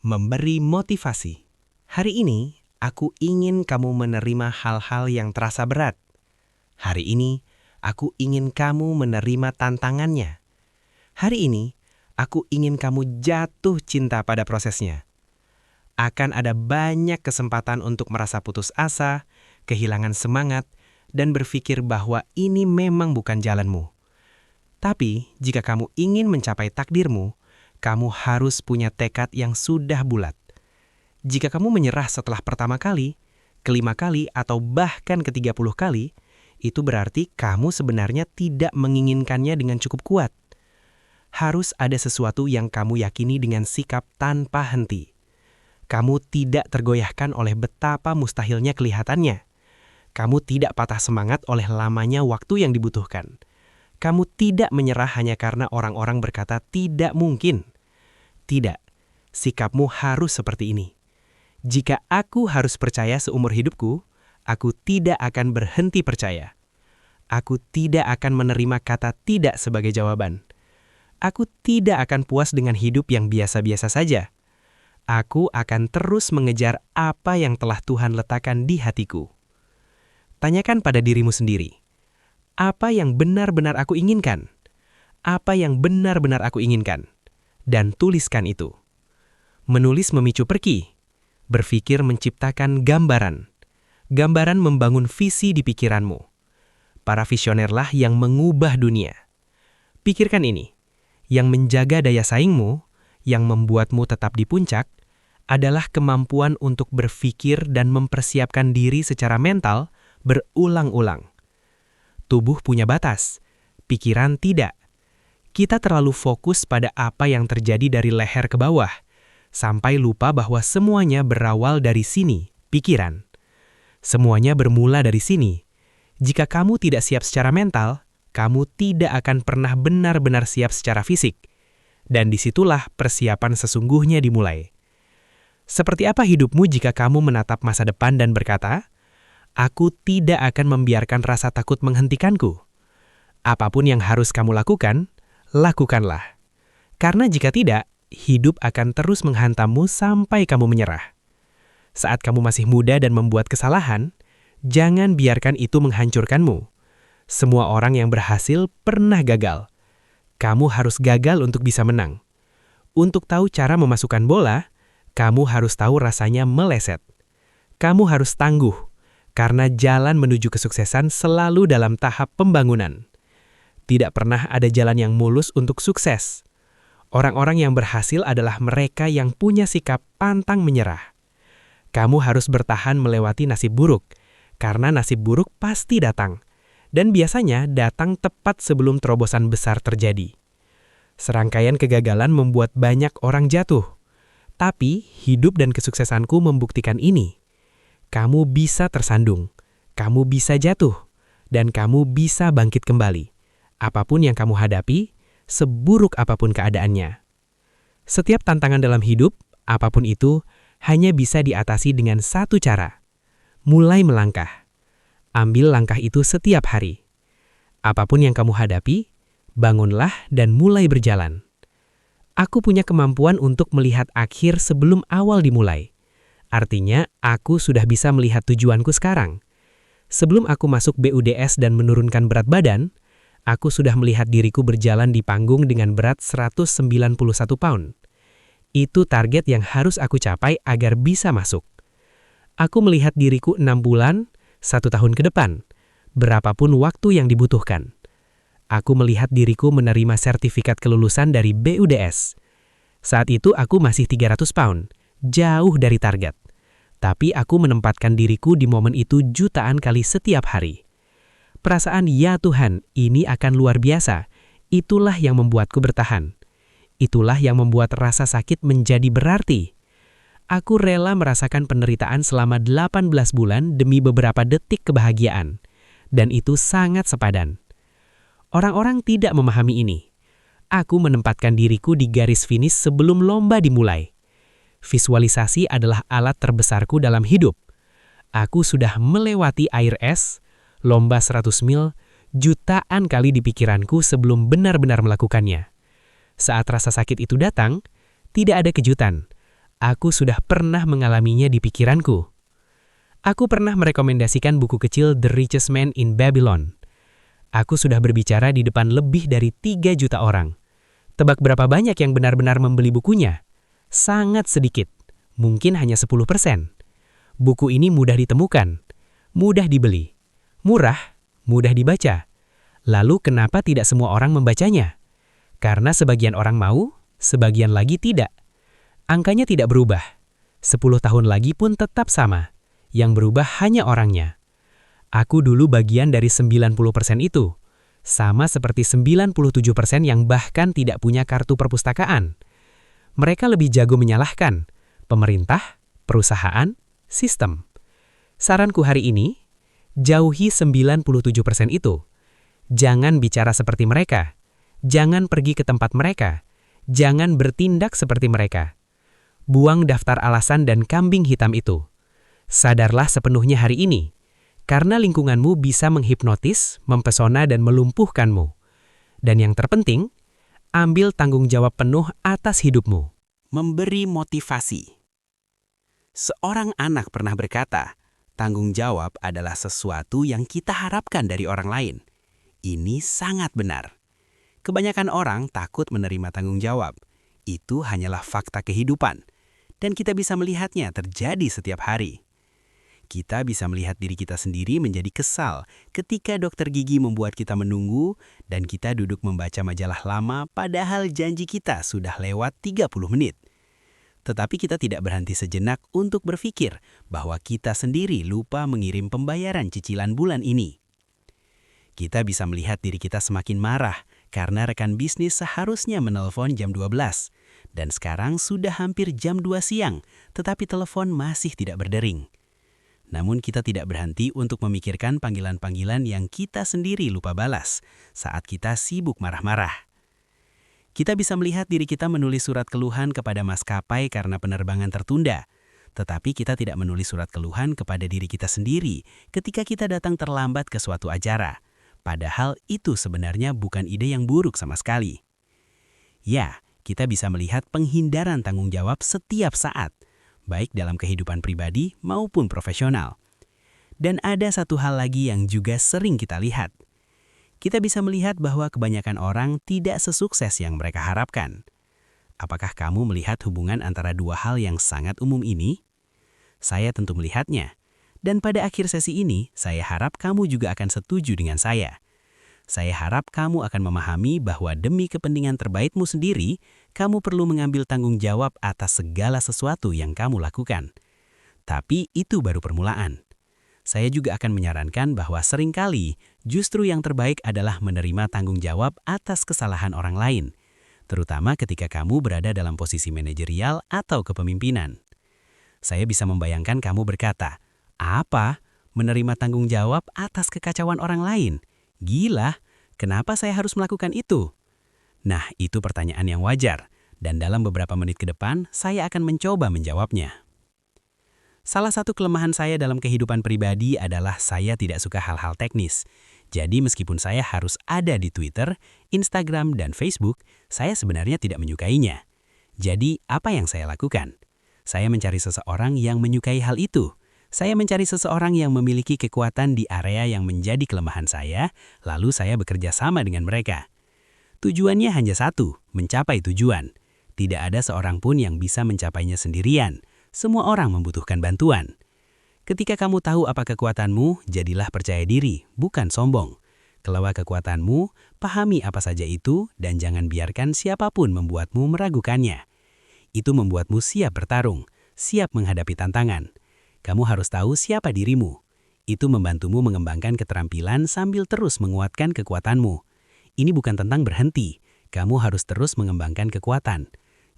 memberi motivasi. Hari ini, aku ingin kamu menerima hal-hal yang terasa berat. Hari ini, aku ingin kamu menerima tantangannya. Hari ini, aku ingin kamu jatuh cinta pada prosesnya. Akan ada banyak kesempatan untuk merasa putus asa, kehilangan semangat, dan berpikir bahwa ini memang bukan jalanmu. Tapi, jika kamu ingin mencapai takdirmu, kamu harus punya tekad yang sudah bulat. Jika kamu menyerah setelah pertama kali, kelima kali, atau bahkan ke-30 kali, itu berarti kamu sebenarnya tidak menginginkannya dengan cukup kuat. Harus ada sesuatu yang kamu yakini dengan sikap tanpa henti. Kamu tidak tergoyahkan oleh betapa mustahilnya kelihatannya. Kamu tidak patah semangat oleh lamanya waktu yang dibutuhkan. Kamu tidak menyerah hanya karena orang-orang berkata tidak mungkin. Tidak, sikapmu harus seperti ini. Jika aku harus percaya seumur hidupku, aku tidak akan berhenti percaya. Aku tidak akan menerima kata tidak sebagai jawaban. Aku tidak akan puas dengan hidup yang biasa-biasa saja. Aku akan terus mengejar apa yang telah Tuhan letakkan di hatiku. Tanyakan pada dirimu sendiri. Apa yang benar-benar aku inginkan? Apa yang benar-benar aku inginkan? Dan tuliskan itu. Menulis memicu pergi. Berpikir menciptakan gambaran. Gambaran membangun visi di pikiranmu. Para visionerlah yang mengubah dunia. Pikirkan ini. Yang menjaga daya saingmu, yang membuatmu tetap di puncak, adalah kemampuan untuk berpikir dan mempersiapkan diri secara mental berulang-ulang. Tubuh punya batas, pikiran tidak. Kita terlalu fokus pada apa yang terjadi dari leher ke bawah, sampai lupa bahwa semuanya berawal dari sini, pikiran. Semuanya bermula dari sini. Jika kamu tidak siap secara mental, kamu tidak akan pernah benar-benar siap secara fisik. Dan disitulah persiapan sesungguhnya dimulai. Seperti apa hidupmu jika kamu menatap masa depan dan berkata, "Aku tidak akan membiarkan rasa takut menghentikanku." Apapun yang harus kamu lakukan, lakukanlah. Karena jika tidak, hidup akan terus menghantammu sampai kamu menyerah. Saat kamu masih muda dan membuat kesalahan, jangan biarkan itu menghancurkanmu. Semua orang yang berhasil pernah gagal. Kamu harus gagal untuk bisa menang. Untuk tahu cara memasukkan bola, kamu harus tahu rasanya meleset. Kamu harus tangguh. Karena jalan menuju kesuksesan selalu dalam tahap pembangunan. Tidak pernah ada jalan yang mulus untuk sukses. Orang-orang yang berhasil adalah mereka yang punya sikap pantang menyerah. Kamu harus bertahan melewati nasib buruk, karena nasib buruk pasti datang. Dan biasanya datang tepat sebelum terobosan besar terjadi. Serangkaian kegagalan membuat banyak orang jatuh. Tapi hidup dan kesuksesanku membuktikan ini. Kamu bisa tersandung, kamu bisa jatuh, dan kamu bisa bangkit kembali. Apapun yang kamu hadapi, seburuk apapun keadaannya. Setiap tantangan dalam hidup, apapun itu, hanya bisa diatasi dengan satu cara. Mulai melangkah. Ambil langkah itu setiap hari. Apapun yang kamu hadapi, bangunlah dan mulai berjalan. Aku punya kemampuan untuk melihat akhir sebelum awal dimulai. Artinya, aku sudah bisa melihat tujuanku sekarang. Sebelum aku masuk BUDS dan menurunkan berat badan, aku sudah melihat diriku berjalan di panggung dengan berat 191 pound. Itu target yang harus aku capai agar bisa masuk. Aku melihat diriku 6 bulan, 1 tahun ke depan, berapapun waktu yang dibutuhkan. Aku melihat diriku menerima sertifikat kelulusan dari BUDS. Saat itu aku masih 300 pound. Jauh dari target. Tapi aku menempatkan diriku di momen itu jutaan kali setiap hari. Perasaan ya Tuhan, ini akan luar biasa. Itulah yang membuatku bertahan. Itulah yang membuat rasa sakit menjadi berarti. Aku rela merasakan penderitaan selama 18 bulan demi beberapa detik kebahagiaan. Dan itu sangat sepadan. Orang-orang tidak memahami ini. Aku menempatkan diriku di garis finish sebelum lomba dimulai. Visualisasi adalah alat terbesarku dalam hidup. Aku sudah melewati air es, lomba 100 mil, jutaan kali di pikiranku sebelum benar-benar melakukannya. Saat rasa sakit itu datang, tidak ada kejutan. Aku sudah pernah mengalaminya di pikiranku. Aku pernah merekomendasikan buku kecil The Richest Man in Babylon. Aku sudah berbicara di depan lebih dari 3 juta orang. Tebak berapa banyak yang benar-benar membeli bukunya? Sangat sedikit, mungkin hanya 10%. Buku ini mudah ditemukan, mudah dibeli, murah, mudah dibaca. Lalu kenapa tidak semua orang membacanya? Karena sebagian orang mau, sebagian lagi tidak. Angkanya tidak berubah. 10 tahun lagi pun tetap sama. Yang berubah hanya orangnya. Aku dulu bagian dari 90% itu. Sama seperti 97% yang bahkan tidak punya kartu perpustakaan. Mereka lebih jago menyalahkan pemerintah, perusahaan, sistem. Saranku hari ini, jauhi 97% itu. Jangan bicara seperti mereka. Jangan pergi ke tempat mereka. Jangan bertindak seperti mereka. Buang daftar alasan dan kambing hitam itu. Sadarlah sepenuhnya hari ini, karena lingkunganmu bisa menghipnotis, mempesona dan melumpuhkanmu. Dan yang terpenting, ambil tanggung jawab penuh atas hidupmu. Memberi motivasi. Seorang anak pernah berkata, tanggung jawab adalah sesuatu yang kita harapkan dari orang lain. Ini sangat benar. Kebanyakan orang takut menerima tanggung jawab. Itu hanyalah fakta kehidupan. Dan kita bisa melihatnya terjadi setiap hari. Kita bisa melihat diri kita sendiri menjadi kesal ketika dokter gigi membuat kita menunggu dan kita duduk membaca majalah lama padahal janji kita sudah lewat 30 menit. Tetapi kita tidak berhenti sejenak untuk berpikir bahwa kita sendiri lupa mengirim pembayaran cicilan bulan ini. Kita bisa melihat diri kita semakin marah karena rekan bisnis seharusnya menelpon jam 12 dan sekarang sudah hampir jam 2 siang tetapi telepon masih tidak berdering. Namun kita tidak berhenti untuk memikirkan panggilan-panggilan yang kita sendiri lupa balas saat kita sibuk marah-marah. Kita bisa melihat diri kita menulis surat keluhan kepada maskapai karena penerbangan tertunda, tetapi kita tidak menulis surat keluhan kepada diri kita sendiri ketika kita datang terlambat ke suatu acara, padahal itu sebenarnya bukan ide yang buruk sama sekali. Ya, kita bisa melihat penghindaran tanggung jawab setiap saat, baik dalam kehidupan pribadi maupun profesional. Dan ada satu hal lagi yang juga sering kita lihat. Kita bisa melihat bahwa kebanyakan orang tidak sesukses yang mereka harapkan. Apakah kamu melihat hubungan antara dua hal yang sangat umum ini? Saya tentu melihatnya. Dan pada akhir sesi ini, saya harap kamu juga akan setuju dengan saya. Saya harap kamu akan memahami bahwa demi kepentingan terbaikmu sendiri, kamu perlu mengambil tanggung jawab atas segala sesuatu yang kamu lakukan. Tapi itu baru permulaan. Saya juga akan menyarankan bahwa seringkali justru yang terbaik adalah menerima tanggung jawab atas kesalahan orang lain, terutama ketika kamu berada dalam posisi manajerial atau kepemimpinan. Saya bisa membayangkan kamu berkata, "Apa? Menerima tanggung jawab atas kekacauan orang lain? Gila, kenapa saya harus melakukan itu?" Nah, itu pertanyaan yang wajar, dan dalam beberapa menit ke depan, saya akan mencoba menjawabnya. Salah satu kelemahan saya dalam kehidupan pribadi adalah saya tidak suka hal-hal teknis. Jadi meskipun saya harus ada di Twitter, Instagram, dan Facebook, saya sebenarnya tidak menyukainya. Jadi, apa yang saya lakukan? Saya mencari seseorang yang menyukai hal itu. Saya mencari seseorang yang memiliki kekuatan di area yang menjadi kelemahan saya, lalu saya bekerja sama dengan mereka. Tujuannya hanya satu, mencapai tujuan. Tidak ada seorang pun yang bisa mencapainya sendirian. Semua orang membutuhkan bantuan. Ketika kamu tahu apa kekuatanmu, jadilah percaya diri, bukan sombong. Kelola kekuatanmu, pahami apa saja itu, dan jangan biarkan siapapun membuatmu meragukannya. Itu membuatmu siap bertarung, siap menghadapi tantangan. Kamu harus tahu siapa dirimu. Itu membantumu mengembangkan keterampilan sambil terus menguatkan kekuatanmu. Ini bukan tentang berhenti. Kamu harus terus mengembangkan kekuatan.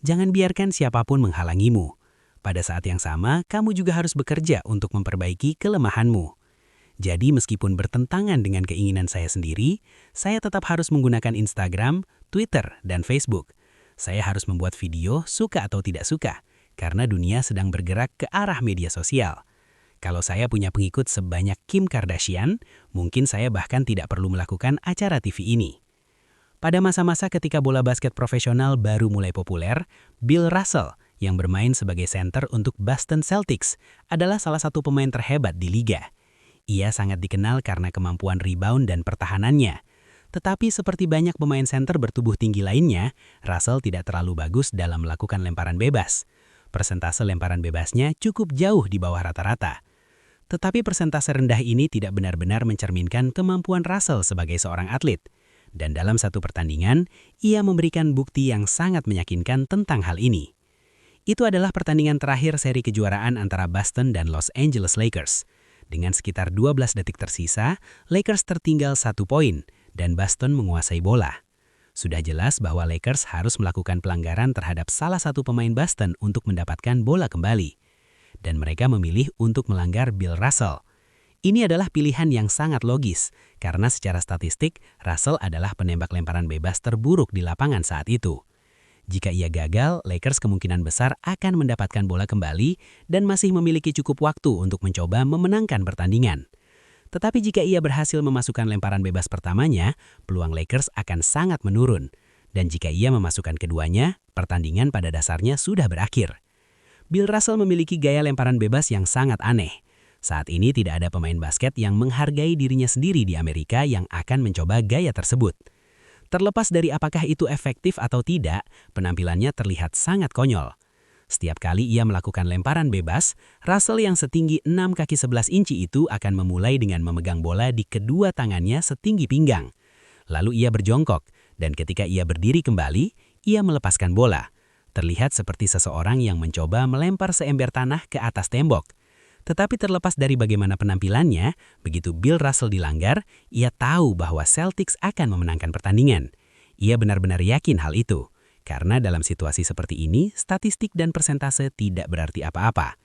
Jangan biarkan siapapun menghalangimu. Pada saat yang sama, kamu juga harus bekerja untuk memperbaiki kelemahanmu. Jadi meskipun bertentangan dengan keinginan saya sendiri, saya tetap harus menggunakan Instagram, Twitter, dan Facebook. Saya harus membuat video, suka atau tidak suka, karena dunia sedang bergerak ke arah media sosial. Kalau saya punya pengikut sebanyak Kim Kardashian, mungkin saya bahkan tidak perlu melakukan acara TV ini. Pada masa-masa ketika bola basket profesional baru mulai populer, Bill Russell, yang bermain sebagai center untuk Boston Celtics, adalah salah satu pemain terhebat di liga. Ia sangat dikenal karena kemampuan rebound dan pertahanannya. Tetapi seperti banyak pemain center bertubuh tinggi lainnya, Russell tidak terlalu bagus dalam melakukan lemparan bebas. Persentase lemparan bebasnya cukup jauh di bawah rata-rata. Tetapi persentase rendah ini tidak benar-benar mencerminkan kemampuan Russell sebagai seorang atlet. Dan dalam satu pertandingan, ia memberikan bukti yang sangat meyakinkan tentang hal ini. Itu adalah pertandingan terakhir seri kejuaraan antara Boston dan Los Angeles Lakers. Dengan sekitar 12 detik tersisa, Lakers tertinggal 1 poin, dan Boston menguasai bola. Sudah jelas bahwa Lakers harus melakukan pelanggaran terhadap salah satu pemain Boston untuk mendapatkan bola kembali. Dan mereka memilih untuk melanggar Bill Russell. Ini adalah pilihan yang sangat logis, karena secara statistik, Russell adalah penembak lemparan bebas terburuk di lapangan saat itu. Jika ia gagal, Lakers kemungkinan besar akan mendapatkan bola kembali dan masih memiliki cukup waktu untuk mencoba memenangkan pertandingan. Tetapi jika ia berhasil memasukkan lemparan bebas pertamanya, peluang Lakers akan sangat menurun. Dan jika ia memasukkan keduanya, pertandingan pada dasarnya sudah berakhir. Bill Russell memiliki gaya lemparan bebas yang sangat aneh. Saat ini tidak ada pemain basket yang menghargai dirinya sendiri di Amerika yang akan mencoba gaya tersebut. Terlepas dari apakah itu efektif atau tidak, penampilannya terlihat sangat konyol. Setiap kali ia melakukan lemparan bebas, Russell yang setinggi 6 kaki 11 inci itu akan memulai dengan memegang bola di kedua tangannya setinggi pinggang. Lalu ia berjongkok, dan ketika ia berdiri kembali, ia melepaskan bola. Terlihat seperti seseorang yang mencoba melempar seember tanah ke atas tembok. Tetapi terlepas dari bagaimana penampilannya, begitu Bill Russell dilanggar, ia tahu bahwa Celtics akan memenangkan pertandingan. Ia benar-benar yakin hal itu, karena dalam situasi seperti ini, statistik dan persentase tidak berarti apa-apa.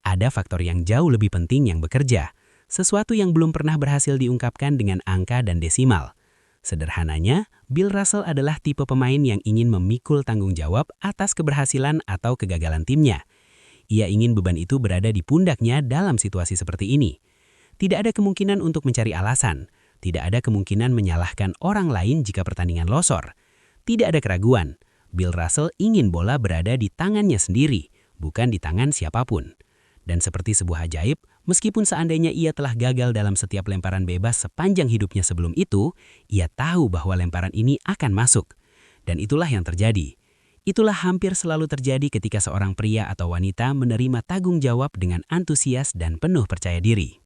Ada faktor yang jauh lebih penting yang bekerja, sesuatu yang belum pernah berhasil diungkapkan dengan angka dan desimal. Sederhananya, Bill Russell adalah tipe pemain yang ingin memikul tanggung jawab atas keberhasilan atau kegagalan timnya. Ia ingin beban itu berada di pundaknya dalam situasi seperti ini. Tidak ada kemungkinan untuk mencari alasan. Tidak ada kemungkinan menyalahkan orang lain jika pertandingan losor. Tidak ada keraguan. Bill Russell ingin bola berada di tangannya sendiri, bukan di tangan siapapun. Dan seperti sebuah ajaib, meskipun seandainya ia telah gagal dalam setiap lemparan bebas sepanjang hidupnya sebelum itu, ia tahu bahwa lemparan ini akan masuk. Dan itulah yang terjadi. Itulah hampir selalu terjadi ketika seorang pria atau wanita menerima tanggung jawab dengan antusias dan penuh percaya diri.